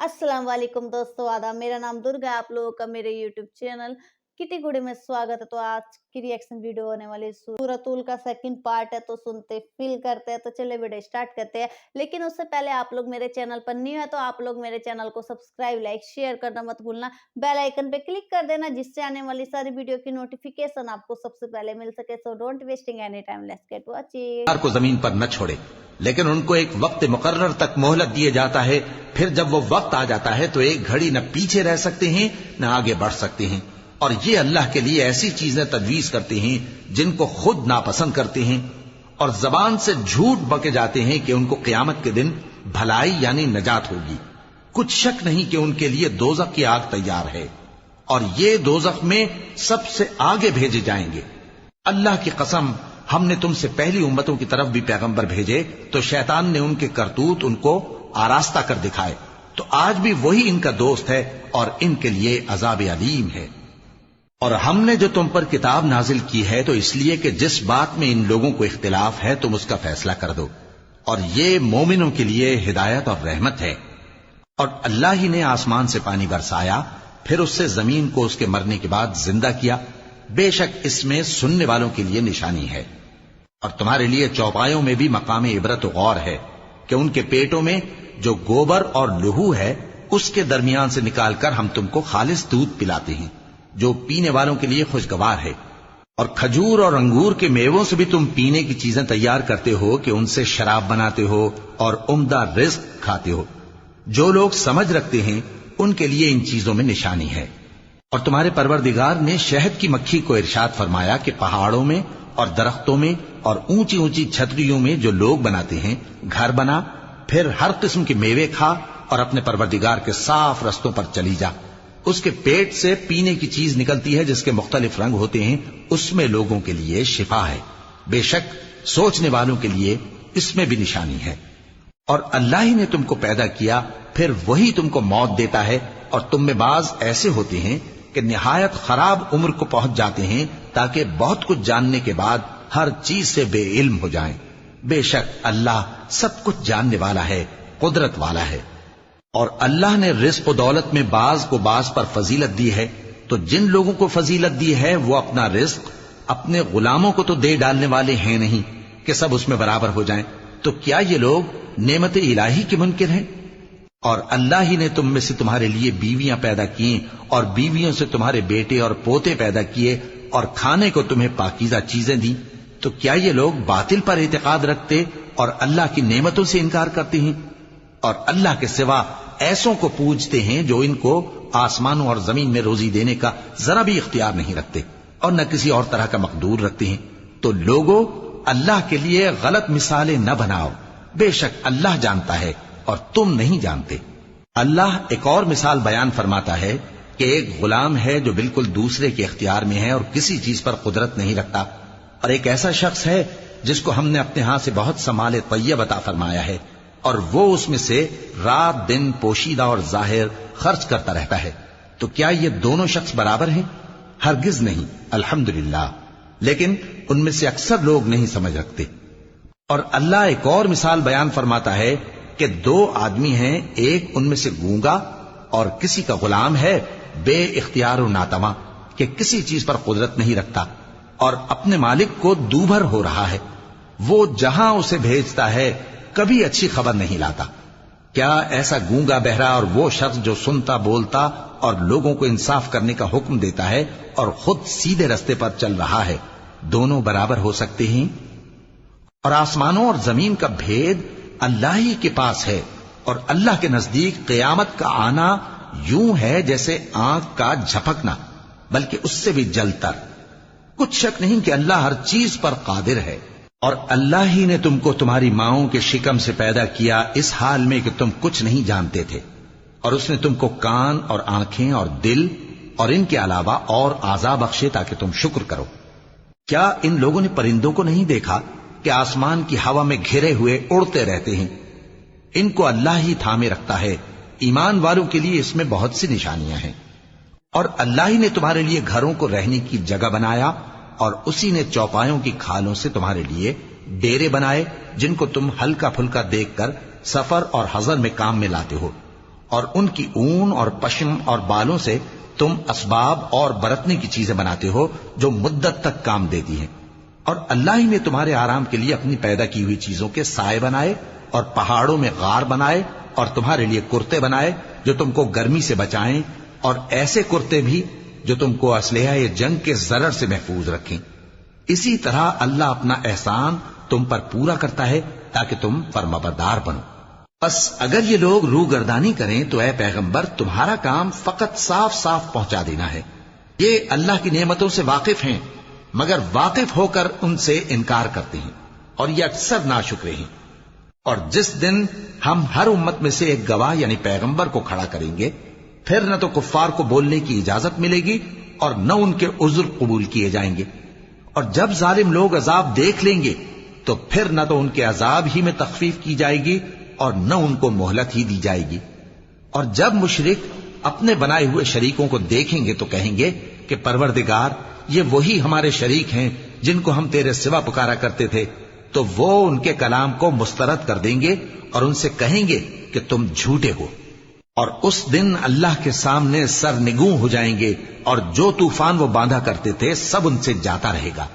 अस्सलाम वालेकुम दोस्तों, आदाब। मेरा नाम दुर्गा है। आप लोगों का मेरे यूट्यूब चैनल किटी गुड़ी में स्वागत है। तो आज की रिएक्शन वीडियो होने वाली सूरतुल का सेकंड पार्ट है, तो सुनते फील करते हैं। तो चलिए वीडियो स्टार्ट करते हैं। लेकिन उससे पहले आप लोग मेरे चैनल पर न्यू है तो आप लोग मेरे चैनल को सब्सक्राइब, लाइक, शेयर करना मत भूलना। बेल आइकन पे क्लिक कर देना जिससे आने वाली सारी वीडियो की नोटिफिकेशन आपको सबसे पहले मिल सके। So don't wasting any time, let's get watching. को जमीन पर न छोड़े, लेकिन उनको एक वक्त मुकर्रर तक मोहलत दिए जाता है। फिर जब वो वक्त आ जाता है तो एक घड़ी न पीछे रह सकते हैं न आगे बढ़ सकते हैं। और ये अल्लाह के लिए ऐसी चीजें तजवीज करते हैं जिनको खुद नापसंद करते हैं, और जबान से झूठ बके जाते हैं कि उनको क़यामत के दिन भलाई यानी नजात होगी। कुछ शक नहीं कि उनके लिए दोजख की आग तैयार है, और ये दोजख में सबसे आगे भेजे जाएंगे। अल्लाह की कसम, हमने तुमसे पहली उम्मतों की तरफ भी पैगंबर भेजे तो शैतान ने उनके करतूत उनको आरास्ता कर दिखाए। तो आज भी वही इनका दोस्त है और इनके लिए अजाब अलीम है। और हमने जो तुम पर किताब नाजिल की है तो इसलिए कि जिस बात में इन लोगों को इख्तिलाफ है तुम उसका फैसला कर दो, और ये मोमिनों के लिए हिदायत और रहमत है। और अल्लाह ही ने आसमान से पानी बरसाया, फिर उससे जमीन को उसके मरने के बाद जिंदा किया। बेशक इसमें सुनने वालों के लिए निशानी है। और तुम्हारे लिए चौपायों में भी मकाम इबरत गौर है कि उनके पेटों में जो गोबर और लहू है उसके दरमियान से निकालकर हम तुमको खालिस दूध पिलाते हैं जो पीने वालों के लिए खुशगवार है। और खजूर और अंगूर के मेवों से भी तुम पीने की चीजें तैयार करते हो कि उनसे शराब बनाते हो और उम्दा रिज्क खाते हो। जो लोग समझ रखते हैं उनके लिए इन चीजों में निशानी है। और तुम्हारे परवरदिगार ने शहद की मक्खी को इरशाद फरमाया कि पहाड़ों में और दरख्तों में और ऊंची ऊंची छतरियों में जो लोग बनाते हैं घर बना, फिर हर किस्म के मेवे खा और अपने परवरदिगार के साफ रस्तों पर चली जा। उसके पेट से पीने की चीज निकलती है जिसके मुख्तलिफ रंग होते हैं, उसमें लोगों के लिए शिफा है। बेशक सोचने वालों के लिए इसमें भी निशानी है। और अल्लाह ही ने तुमको पैदा किया, फिर वही तुमको मौत देता है। और तुम में बाज ऐसे होते हैं कि निहायत खराब उम्र को पहुंच जाते हैं ताकि बहुत कुछ जानने के बाद हर चीज से बेइल्म हो जाएं। बेशक अल्लाह सब कुछ जानने वाला है, कुदरत वाला है। और अल्लाह ने रिज़्क़ और दौलत में बाज को बाज पर फजीलत दी है, तो जिन लोगों को फजीलत दी है वो अपना रिज़्क़ अपने गुलामों को तो दे डालने वाले हैं नहीं कि सब उसमें बराबर हो जाएं। तो क्या ये लोग नेमत इलाही के मुनकिर हैं? और अल्लाह ही ने तुम में से तुम्हारे लिए बीवियां पैदा की और बीवियों से तुम्हारे बेटे और पोते पैदा किए और खाने को तुम्हें पाकीज़ा चीजें दी। तो क्या ये लोग बातिल पर इतिकाद रखते और अल्लाह की नेमतों से इनकार करते हैं? और अल्लाह के सिवा ऐसों को पूजते हैं जो इनको आसमानों और जमीन में रोजी देने का जरा भी इख्तियार नहीं रखते और न किसी और तरह का मकदूर रखते हैं। तो लोगों, अल्लाह के लिए गलत मिसालें न बनाओ। बेशक अल्लाह जानता है और तुम नहीं जानते। अल्लाह एक और मिसाल बयान फरमाता है कि एक गुलाम है जो बिल्कुल दूसरे के इख्तियार में है और किसी चीज पर कुदरत नहीं रखता, और एक ऐसा शख्स है जिसको हमने अपने हाथ से बहुत सा माल तय्यब अता फरमाया है और वो उसमें से रात दिन पोशीदा और जाहिर खर्च करता रहता है। तो क्या ये दोनों शख्स बराबर हैं? हरगिज नहीं, अल्हम्दुलिल्लाह। लेकिन उनमें से अक्सर लोग नहीं समझ रखते। और अल्लाह एक और मिसाल बयान फरमाता है कि दो आदमी हैं, एक उनमें से गूंगा और किसी का गुलाम है बे इख्तियार और नातवा कि किसी चीज पर कुदरत नहीं रखता और अपने मालिक को दूभर हो रहा है। वो जहां उसे भेजता है कभी अच्छी खबर नहीं लाता। क्या ऐसा गूंगा बहरा और वो शख्स जो सुनता बोलता और लोगों को इंसाफ करने का हुक्म देता है और खुद सीधे रास्ते पर चल रहा है, दोनों बराबर हो सकते हैं? और आसमानों और जमीन का भेद अल्लाह ही के पास है, और अल्लाह के नजदीक क़यामत का आना यूं है जैसे आंख का झपकना, बल्कि उससे भी जलतर। कुछ शक नहीं कि अल्लाह हर चीज पर कादिर है। और अल्लाह ही ने तुमको तुम्हारी माओं के शिकम से पैदा किया इस हाल में कि तुम कुछ नहीं जानते थे, और उसने तुमको कान और आंखें और दिल और इनके अलावा और आज़ा बख्शे ताकि तुम शुक्र करो। क्या इन लोगों ने परिंदों को नहीं देखा कि आसमान की हवा में घिरे हुए उड़ते रहते हैं? इनको अल्लाह ही थामे रखता है। ईमान वालों के लिए इसमें बहुत सी निशानियां हैं। और अल्लाह ही ने तुम्हारे लिए घरों को रहने की जगह बनाया, और उसी ने चौपायों की खालों से तुम्हारे लिए डेरे बनाए जिनको तुम हल्का फुल्का देखकर सफर और हजर में काम में लाते हो। اور ان کی اون اور پشم اور بالوں سے تم اسباب اور برتنے کی چیزیں بناتے ہو جو مدت تک کام دیتی ہیں. اور اللہ ہی نے تمہارے آرام کے لیے اپنی پیدا کی ہوئی چیزوں کے سائے بنائے اور پہاڑوں میں غار بنائے اور تمہارے لیے کرتے بنائے جو تم کو گرمی سے بچائیں، اور ایسے کرتے بھی جو تم کو اسلحہ جنگ کے ضرر سے محفوظ رکھیں. اسی طرح اللہ اپنا احسان تم پر پورا کرتا ہے تاکہ تم فرمانبردار بنو. بس اگر یہ لوگ روگردانی کریں تو اے پیغمبر تمہارا کام فقط صاف صاف پہنچا دینا ہے. یہ اللہ کی نعمتوں سے واقف ہیں مگر واقف ہو کر ان سے انکار کرتے ہیں اور یہ اکثر ناشکرے ہیں. اور جس دن ہم ہر امت میں سے ایک گواہ یعنی پیغمبر کو کھڑا کریں گے، پھر نہ تو کفار کو بولنے کی اجازت ملے گی اور نہ ان کے عذر قبول کیے جائیں گے. اور جب ظالم لوگ عذاب دیکھ لیں گے تو پھر نہ تو ان کے عذاب ہی میں تخفیف کی جائے گی اور نہ ان کو مہلت ہی دی جائے گی. اور جب مشرک اپنے بنائے ہوئے شریکوں کو دیکھیں گے تو کہیں گے کہ پروردگار یہ وہی ہمارے شریک ہیں جن کو ہم تیرے سوا پکارا کرتے تھے. تو وہ ان کے کلام کو مسترد کر دیں گے اور ان سے کہیں گے کہ تم جھوٹے ہو. اور اس دن اللہ کے سامنے سر نگوں ہو جائیں گے اور جو طوفان وہ باندھا کرتے تھے سب ان سے جاتا رہے گا.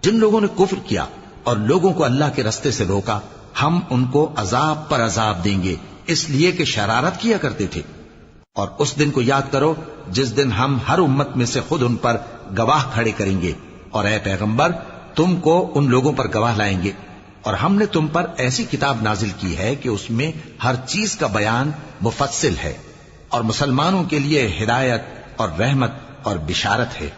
جن لوگوں نے کفر کیا اور لوگوں کو اللہ کے رستے سے روکا ہم ان کو عذاب پر عذاب دیں گے اس لیے کہ شرارت کیا کرتے تھے. اور اس دن کو یاد کرو جس دن ہم ہر امت میں سے خود ان پر گواہ کھڑے کریں گے. اور اے پیغمبر تم کو ان لوگوں پر گواہ لائیں گے. اور ہم نے تم پر ایسی کتاب نازل کی ہے کہ اس میں ہر چیز کا بیان مفصل ہے اور مسلمانوں کے لیے ہدایت اور رحمت اور بشارت ہے.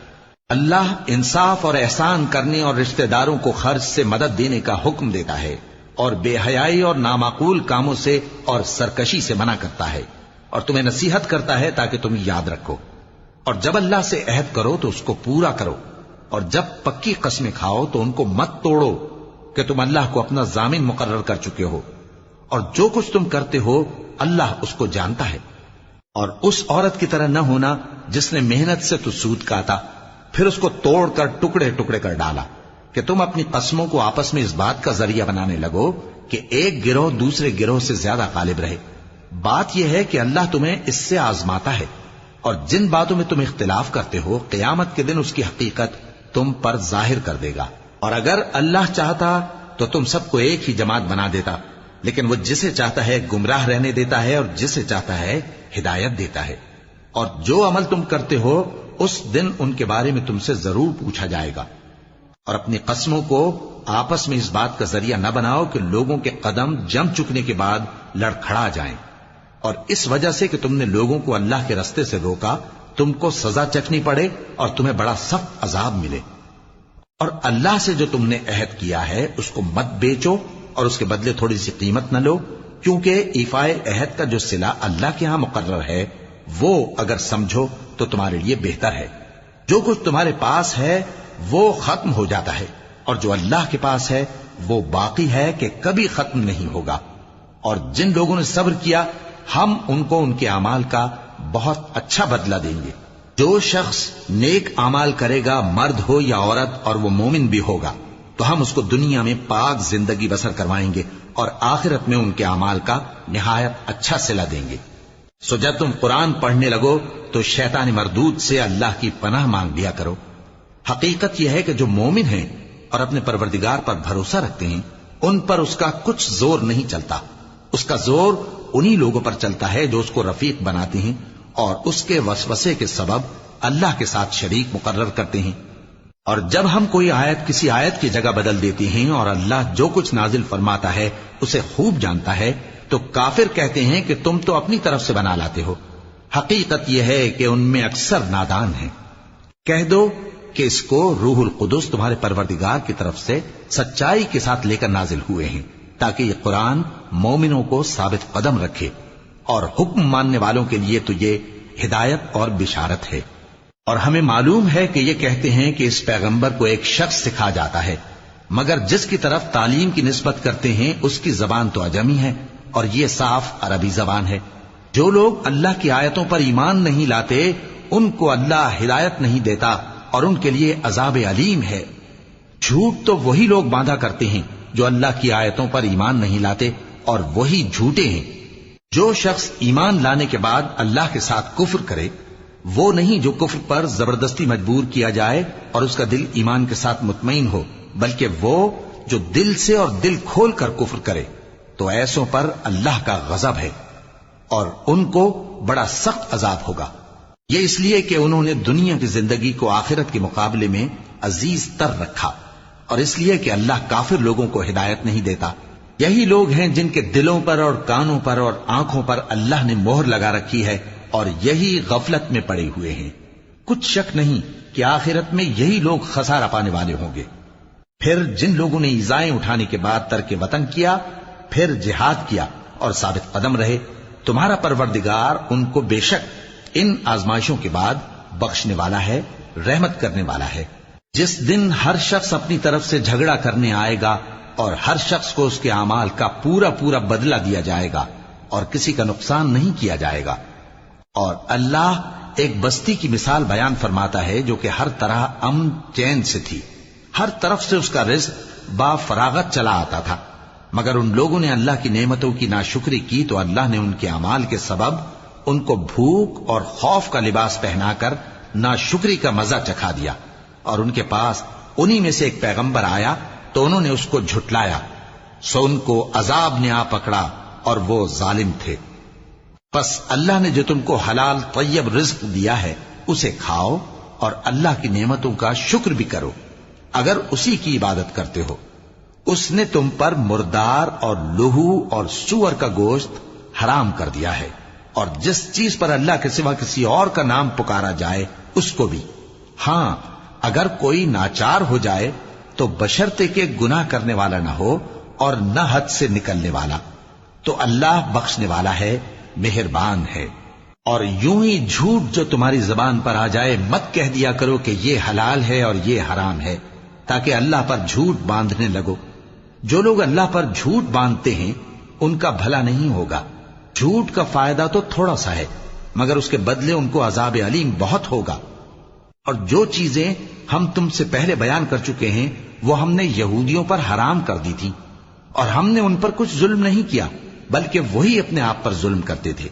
اللہ انصاف اور احسان کرنے اور رشتہ داروں کو خرچ سے مدد دینے کا حکم دیتا ہے اور بے حیائی اور نامعقول کاموں سے اور سرکشی سے منع کرتا ہے اور تمہیں نصیحت کرتا ہے تاکہ تم یاد رکھو. اور جب اللہ سے عہد کرو تو اس کو پورا کرو اور جب پکی قسمیں کھاؤ تو ان کو مت توڑو کہ تم اللہ کو اپنا ضامن مقرر کر چکے ہو اور جو کچھ تم کرتے ہو اللہ اس کو جانتا ہے. اور اس عورت کی طرح نہ ہونا جس نے محنت سے تو سود کاتا پھر اس کو توڑ کر ٹکڑے ٹکڑے کر ڈالا کہ تم اپنی قسموں کو آپس میں اس بات کا ذریعہ بنانے لگو کہ ایک گروہ دوسرے گروہ سے زیادہ غالب رہے. بات یہ ہے کہ اللہ تمہیں اس سے آزماتا ہے اور جن باتوں میں تم اختلاف کرتے ہو قیامت کے دن اس کی حقیقت تم پر ظاہر کر دے گا. اور اگر اللہ چاہتا تو تم سب کو ایک ہی جماعت بنا دیتا، لیکن وہ جسے چاہتا ہے گمراہ رہنے دیتا ہے اور جسے چاہتا ہے ہدایت دیتا ہے. اور جو عمل تم کرتے ہو اس دن ان کے بارے میں تم سے ضرور پوچھا جائے گا. اور اپنی قسموں کو آپس میں اس بات کا ذریعہ نہ بناؤ کہ لوگوں کے قدم جم چکنے کے بعد لڑکھڑا جائیں. اور اس وجہ سے کہ تم نے لوگوں کو اللہ کے رستے سے روکا تم کو سزا چکھنی پڑے اور تمہیں بڑا سخت عذاب ملے. اور اللہ سے جو تم نے عہد کیا ہے اس کو مت بیچو اور اس کے بدلے تھوڑی سی قیمت نہ لو، کیونکہ ایفائے عہد کا جو صلہ اللہ کے ہاں مقرر ہے وہ اگر سمجھو تو تمہارے لیے بہتر ہے. جو کچھ تمہارے پاس ہے وہ ختم ہو جاتا ہے اور جو اللہ کے پاس ہے وہ باقی ہے کہ کبھی ختم نہیں ہوگا. اور جن لوگوں نے صبر کیا ہم ان کو ان کے اعمال کا بہت اچھا بدلہ دیں گے. جو شخص نیک اعمال کرے گا مرد ہو یا عورت اور وہ مومن بھی ہوگا تو ہم اس کو دنیا میں پاک زندگی بسر کروائیں گے اور آخرت میں ان کے اعمال کا نہایت اچھا صلہ دیں گے. سو جب تم قرآن پڑھنے لگو تو شیطان مردود سے اللہ کی پناہ مانگ لیا کرو. حقیقت یہ ہے کہ جو مومن ہیں اور اپنے پروردگار پر بھروسہ رکھتے ہیں ان پر اس کا کچھ زور نہیں چلتا. اس کا زور انہی لوگوں پر چلتا ہے جو اس کو رفیق بناتے ہیں اور اس کے وسوسے کے سبب اللہ کے ساتھ شریک مقرر کرتے ہیں. اور جب ہم کوئی آیت کسی آیت کی جگہ بدل دیتے ہیں اور اللہ جو کچھ نازل فرماتا ہے اسے خوب جانتا ہے تو کافر کہتے ہیں کہ تم تو اپنی طرف سے بنا لاتے ہو. حقیقت یہ ہے کہ ان میں اکثر نادان ہیں. کہہ دو کہ اس کو روح القدس تمہارے پروردگار کی طرف سے سچائی کے ساتھ لے کر نازل ہوئے ہیں تاکہ یہ قرآن مومنوں کو ثابت قدم رکھے اور حکم ماننے والوں کے لیے تو یہ ہدایت اور بشارت ہے. اور ہمیں معلوم ہے کہ یہ کہتے ہیں کہ اس پیغمبر کو ایک شخص سکھا جاتا ہے، مگر جس کی طرف تعلیم کی نسبت کرتے ہیں اس کی زبان تو عجمی ہے اور یہ صاف عربی زبان ہے. جو لوگ اللہ کی آیتوں پر ایمان نہیں لاتے ان کو اللہ ہدایت نہیں دیتا اور ان کے لیے عذاب علیم ہے. جھوٹ تو وہی لوگ باندھا کرتے ہیں جو اللہ کی آیتوں پر ایمان نہیں لاتے اور وہی جھوٹے ہیں. जो शख्स ईमान लाने के बाद अल्लाह के साथ कुफ्र करे, वो नहीं जो कुफ्र पर जबरदस्ती मजबूर किया जाए और उसका दिल ईमान के साथ मुतमईन हो, बल्कि वो जो दिल से और दिल खोल कर कुफ्र करे, तो ऐसों पर अल्लाह का गजब है और उनको बड़ा सख्त अजाब होगा। ये इसलिए कि उन्होंने दुनिया की जिंदगी को आखिरत के मुकाबले में अजीज तर रखा, और इसलिए कि अल्लाह काफिर लोगों को हिदायत नहीं देता। यही लोग हैं जिनके दिलों पर और कानों पर और आंखों पर अल्लाह ने मोहर लगा रखी है, और यही गफलत में पड़े हुए हैं। कुछ शक नहीं कि आखिरत में यही लोग खसारा पाने वाले होंगे। फिर जिन लोगों ने ईजाएं उठाने के बाद तर्क वतन किया, फिर जिहाद किया और साबित कदम रहे, तुम्हारा परवरदिगार उनको बेशक इन आजमाइशों के बाद बख्शने वाला है, रहमत करने वाला है। जिस दिन हर शख्स अपनी तरफ से झगड़ा करने आएगा और हर शख्स को उसके अमाल का पूरा पूरा बदला दिया जाएगा और किसी का नुकसान नहीं किया जाएगा। और अल्लाह एक बस्ती की मिसाल बयान फरमाता है जो कि हर तरह अमन चैन से थी, हर तरफ से उसका रिज़्क़ बाफरागत चला आता था, मगर उन लोगों ने अल्लाह की नेमतों की नाशुक्री की तो अल्लाह ने उनके अमाल के सबब उनको भूख और खौफ का लिबास पहनाकर नाशुक्री का मजा चखा दिया। और उनके पास उन्हीं में से एक पैगंबर आया तो उन्होंने उसको झुटलाया, सो उनको अजाब ने आ पकड़ा और वो जालिम थे। बस अल्लाह ने जो तुमको हलाल तय्यब रिज़्क़ दिया है उसे खाओ और अल्लाह की नेमतों का शुक्र भी करो अगर उसी की इबादत करते हो। उसने तुम पर मुर्दार और लहू और सूअर का गोश्त हराम कर दिया है, और जिस चीज पर अल्लाह के सिवा किसी और का नाम पुकारा जाए उसको भी। हां, अगर कोई नाचार हो जाए तो बशर्ते के गुनाह करने वाला ना हो और न हद से निकलने वाला, तो अल्लाह बख्शने वाला है, मेहरबान है। और यूं ही झूठ जो तुम्हारी जबान पर आ जाए मत कह दिया करो कि ये हलाल है और ये हराम है, ताकि अल्लाह पर झूठ बांधने लगो। जो लोग अल्लाह पर झूठ बांधते हैं उनका भला नहीं होगा। झूठ का फायदा तो थोड़ा सा है, मगर उसके बदले उनको अजाब अलीम बहुत होगा। और जो चीजें हम तुमसे पहले बयान कर चुके हैं वो हमने यहूदियों पर हराम कर दी थी, और हमने उन पर कुछ जुल्म नहीं किया, बल्कि वही अपने आप पर जुल्म करते थे।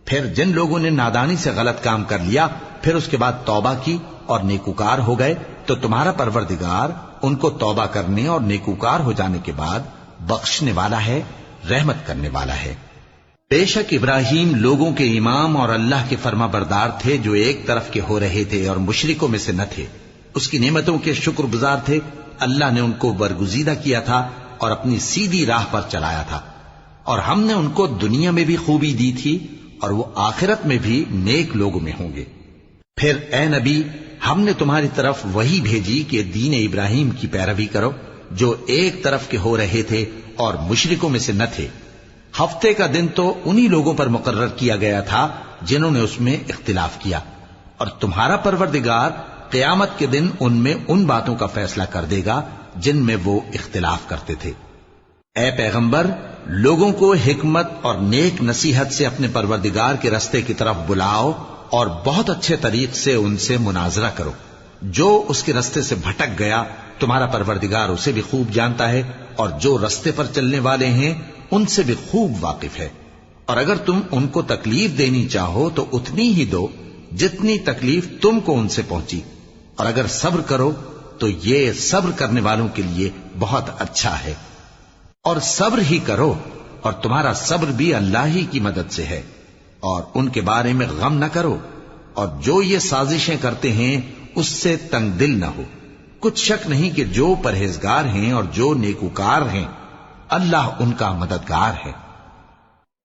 फिर जिन लोगों ने नादानी से गलत काम कर लिया, फिर उसके बाद तौबा की और नेकूकार हो गए, तो तुम्हारा परवरदिगार उनको तौबा करने और नेकूकार हो जाने के बाद बख्शने वाला है, रहमत करने वाला है। बेशक इब्राहिम लोगों के इमाम और अल्लाह के फर्मा बरदार थे जो एक तरफ के हो रहे थे और मुशरिकों में से न थे। उसकी नेमतों के शुक्रगुजार थे। अल्लाह ने उनको बरगुजीदा किया था और अपनी सीधी राह पर चलाया था, और हमने उनको दुनिया में भी खूबी दी थी और वो आखिरत में भी नेक लोगों में होंगे। फिर ए नबी, हमने तुम्हारी तरफ वही भेजी कि दीन इब्राहिम की पैरवी करो जो एक तरफ के हो रहे थे और मुशरिकों में से न थे। हफ्ते का दिन तो उन्हीं लोगों पर मुकर्रर किया गया था जिन्होंने उसमें इख्तिलाफ किया, और तुम्हारा परवरदिगार क़यामत के दिन उनमें उन बातों का फैसला कर देगा जिनमें वो इख्तिलाफ करते थे। ए पैगंबर, लोगों को हिकमत और नेक नसीहत से अपने परवरदिगार के रास्ते की तरफ बुलाओ और बहुत अच्छे तरीक से उनसे मुनाजरा करो। जो उसके रास्ते से भटक गया तुम्हारा परवरदिगार उसे भी खूब जानता है, और जो रास्ते पर चलने वाले हैं उनसे भी खूब वाकिफ है। और अगर तुम उनको तकलीफ देनी चाहो तो उतनी ही दो जितनी तकलीफ तुमको उनसे पहुंची, और अगर सब्र करो तो ये सब्र करने वालों के लिए बहुत अच्छा है। और सब्र ही करो, और तुम्हारा सब्र भी अल्लाह ही की मदद से है, और उनके बारे में गम न करो, और जो ये साजिशें करते हैं उससे तंग दिल न हो। कुछ शक नहीं कि जो परहेजगार हैं और जो नेकूकार हैं अल्लाह उनका मददगार है।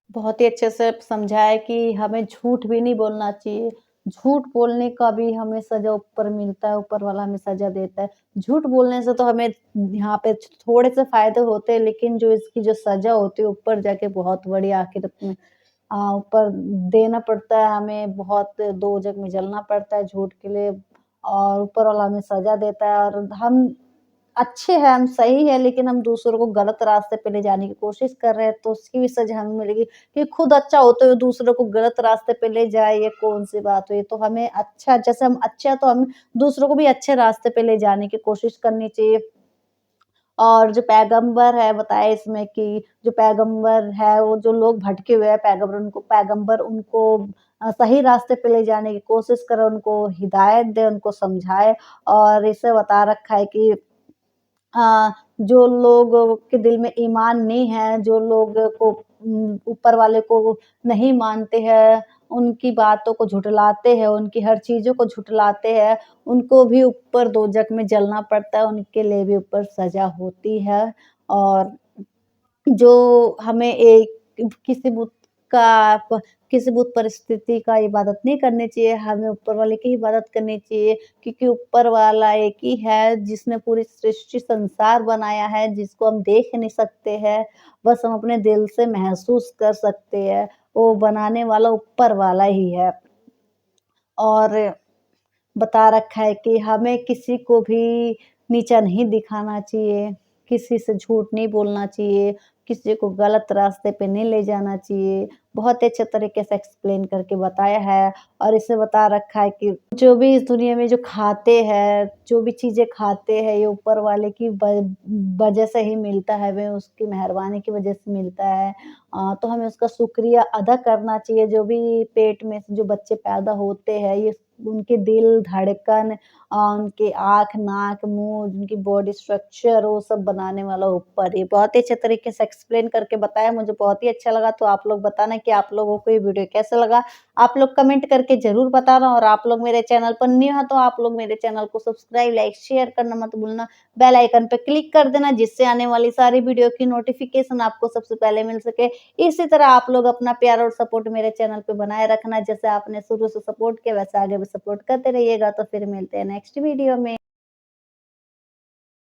बहुत ही अच्छे से समझाया कि हमें झूठ भी नहीं बोलना चाहिए। झूठ बोलने का भी हमें सज़ा ऊपर मिलता है, ऊपर वाला हमें सज़ा देता है। झूठ बोलने से तो हमें यहाँ पे थोड़े से फ़ायदे होते हैं, लेकिन जो इसकी जो सज़ा होती है ऊपर जाके बहुत बड़ी आखिरत में ऊपर देना पड़ता है हमें, बहुत दोज़ख में जलना पड़ता है झूठ के लिए, और ऊपर वाला हमें सज़ा देता है। और हम अच्छे हैं, हम सही हैं, लेकिन हम दूसरों को गलत रास्ते पे ले जाने की कोशिश कर रहे हैं, तो उसकी भी सज़ा हमें मिलेगी। कि खुद अच्छा होते हुए दूसरों को गलत रास्ते पे ले जाए, ये कौन-सी बात हुई? तो हमें अच्छा, जैसे हम अच्छे हैं तो हमें दूसरों को भी अच्छे रास्ते पे ले जाने की कोशिश करनी चाहिए। اور جو پیغمبر ہے بتایا اس میں کہ جو پیغمبر ہے وہ جو لوگ بھٹکے ہوئے ہیں پیغمبر ان کو صحیح راستے پہ لے جانے کی کوشش کرے، ان کو ہدایت دے، ان کو سمجھائے۔ اور اسے بتا رکھا ہے کہ جو لوگ کے دل میں ایمان نہیں ہے، جو لوگ کو اوپر والے کو نہیں مانتے ہیں، ان کی باتوں کو جھٹلاتے ہیں، ان کی ہر چیزوں کو جھٹلاتے ہیں، ان کو بھی اوپر دوزخ میں جلنا پڑتا ہے، ان کے لیے بھی اوپر سزا ہوتی ہے۔ اور جو ہمیں کسی بت پرستتی کا عبادت نہیں کرنی چاہیے، ہمیں اوپر والے کی عبادت کرنی چاہیے، کیونکہ اوپر والا ایک ہی ہے جس نے پوری سرشٹی سنسار بنایا ہے، جس کو ہم دیکھ نہیں سکتے ہیں، بس ہم اپنے دل سے محسوس کر سکتے ہیں، وہ بنانے والا اوپر والا ہی ہے۔ اور بتا رکھا ہے کہ ہمیں کسی کو بھی نیچا نہیں دکھانا چاہیے، کسی سے جھوٹ نہیں بولنا چاہیے، کسی کو غلط راستے پہ نہیں لے جانا چاہیے۔ بہت اچھے طریقے سے ایکسپلین کر کے بتایا ہے۔ اور اسے بتا رکھا ہے کہ جو بھی اس دنیا میں جو کھاتے ہیں، جو بھی چیزیں کھاتے ہیں، یہ اوپر والے کی وجہ سے ہی ملتا ہے، وہ اس کی مہربانی کی وجہ سے ملتا ہے۔ تو ہمیں اس کا شکریہ ادا کرنا چاہیے۔ جو بھی پیٹ میں جو بچے پیدا ہوتے ہیں، یہ ان کے دل دھڑکن، ان کے آنکھ ناک منہ، ان کی باڈی اسٹرکچر، وہ سب بنانے والا اوپر ہی۔ بہت ہی اچھے طریقے سے ایکسپلین کر کے بتایا، مجھے بہت ہی اچھا لگا۔ تو آپ لوگ بتانا کہ آپ لوگوں کو یہ ویڈیو کیسا لگا، آپ لوگ کمنٹ کر کے ضرور بتانا۔ اور آپ لوگ میرے چینل پر نیو ہیں تو آپ لوگ میرے چینل کو سبسکرائب، لائک، شیئر کرنا مت بھولنا، بیل آئیکن پہ کلک کر دینا، جس سے آنے والی ساری ویڈیو کی نوٹیفیکیشن آپ کو سب سے پہلے مل سکے۔ اسی طرح آپ لوگ اپنا پیار اور سپورٹ میرے چینل پہ بنائے رکھنا، جیسے آپ نے شروع سے سپورٹ کیا ویسے آگے بھی سپورٹ کرتے رہیے گا۔ تو پھر ملتے ہیں نیکسٹ ویڈیو میں۔